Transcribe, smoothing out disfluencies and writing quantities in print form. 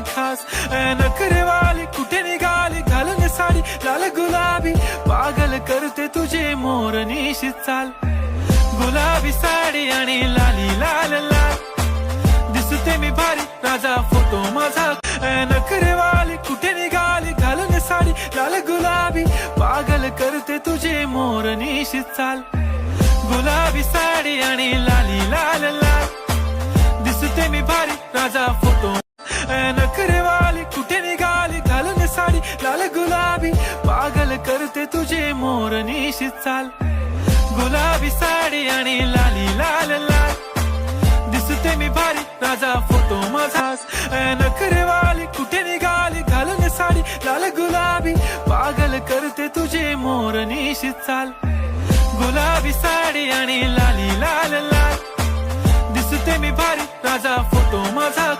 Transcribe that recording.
खास नखरेवाली कुठे निघाली घालून साडी लाल गुलाबी पागल करते तुझे मोर निशित चाल गुलाबी साडी आणि लाली लाल लाल दिसते मी भारी राजा फोटो माझा नखरेवाली कुठे निघाली घालून साडी लाल गुलाबी पागल करते तुझे मोर निशित चाल गुलाबी साडी आणि लाली लाल लाल दिसते मी भारी राजा फोटो नखरेवाली कुठे निघाली घालून साडी लाल गुलाबी पागल करते तुझे मोर निशित चाल गुलाबी साडी आणि लाली लाल लाल दिसते मी भारी राजा फोटो माझा नखरेवाली कुठे निघाली घालून साडी लाल गुलाबी पागल करते तुझे मोर निशित चाल गुलाबी साडी आणि लाली लाल लाल दिसते मी भारी राजा फोटो माझा